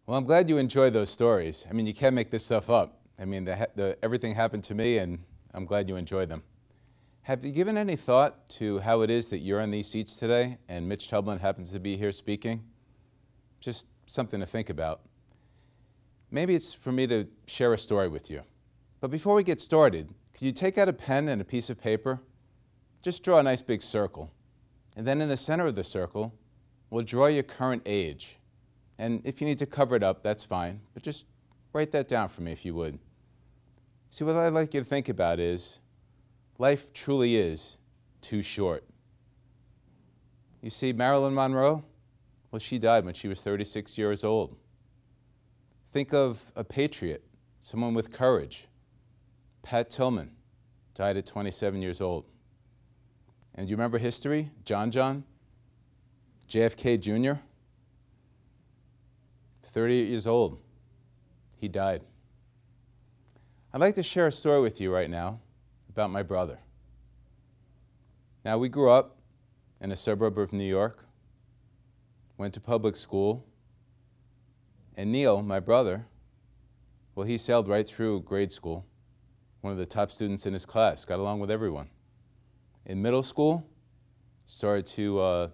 Well, I'm glad you enjoyed those stories. I mean, you can't make this stuff up. I mean, everything happened to me, and I'm glad you enjoyed them. Have you given any thought to how it is that you're in these seats today and Mitch Tublin happens to be here speaking? Just something to think about. Maybe it's for me to share a story with you. But before we get started, could you take out a pen and a piece of paper? Just draw a nice big circle. And then in the center of the circle, we'll draw your current age. And if you need to cover it up, that's fine. But just write that down for me if you would. See, what I'd like you to think about is, life truly is too short. You see, Marilyn Monroe, well, she died when she was 36 years old. Think of a patriot, someone with courage. Pat Tillman died at 27 years old. And do you remember history? John, JFK Jr., 38 years old, he died. I'd like to share a story with you right now about my brother. Now, we grew up in a suburb of New York, went to public school, and Neil, my brother, well, he sailed right through grade school, one of the top students in his class, got along with everyone. In middle school, started to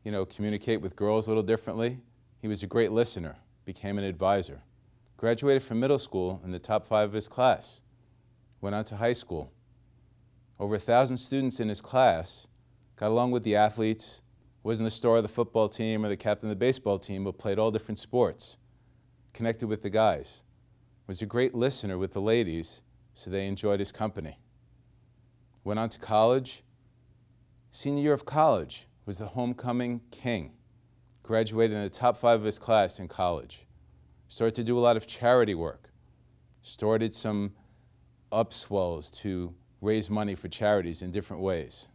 communicate with girls a little differently. He was a great listener, became an advisor. Graduated from middle school in the top 5 of his class. Went on to high school. Over 1,000 students in his class, got along with the athletes, wasn't the star of the football team or the captain of the baseball team, but played all different sports. Connected with the guys. Was a great listener with the ladies, so they enjoyed his company. Went on to college. Senior year of college, was the homecoming king. Graduated in the top 5 of his class in college. Started to do a lot of charity work. Started some upswells to raise money for charities in different ways.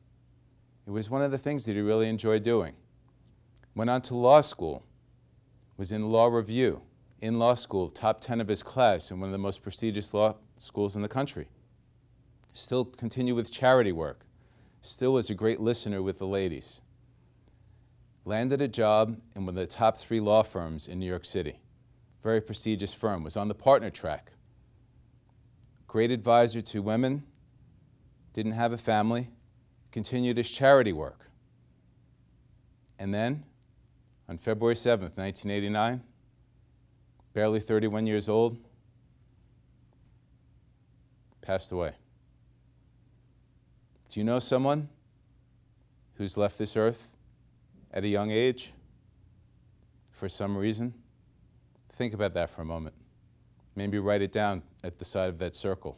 It was one of the things that he really enjoyed doing. Went on to law school. Was in law review. In law school, top 10 of his class in one of the most prestigious law schools in the country. Still continued with charity work. Still was a great listener with the ladies. Landed a job in one of the top 3 law firms in New York City. Very prestigious firm. Was on the partner track. Great advisor to women. Didn't have a family. Continued his charity work. And then, on February 7th, 1989, barely 31 years old, passed away. Do you know someone who's left this earth at a young age for some reason? Think about that for a moment. Maybe write it down at the side of that circle.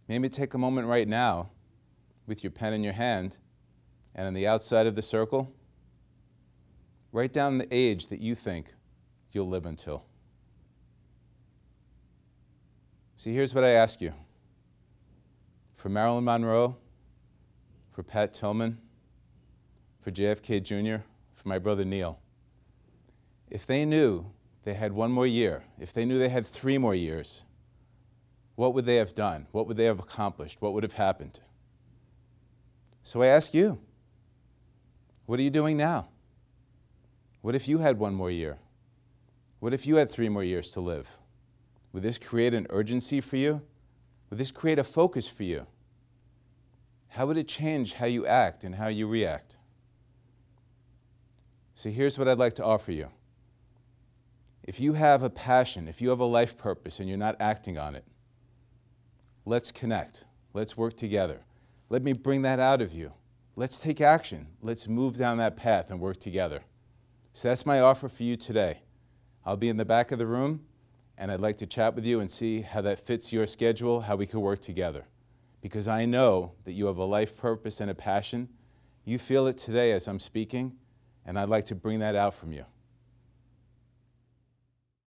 Maybe take a moment right now with your pen in your hand, and on the outside of the circle, write down the age that you think you'll live until. See, here's what I ask you. For Marilyn Monroe, for Pat Tillman, for JFK Jr., for my brother Neil, if they knew they had 1 more year, if they knew they had 3 more years, what would they have done? What would they have accomplished? What would have happened? So I ask you, what are you doing now? What if you had 1 more year? What if you had 3 more years to live? Would this create an urgency for you? Would this create a focus for you? How would it change how you act and how you react? So here's what I'd like to offer you. If you have a passion, if you have a life purpose and you're not acting on it, let's connect. Let's work together. Let me bring that out of you. Let's take action. Let's move down that path and work together. So that's my offer for you today. I'll be in the back of the room, and I'd like to chat with you and see how that fits your schedule, how we could work together. Because I know that you have a life purpose and a passion. You feel it today as I'm speaking, and I'd like to bring that out from you.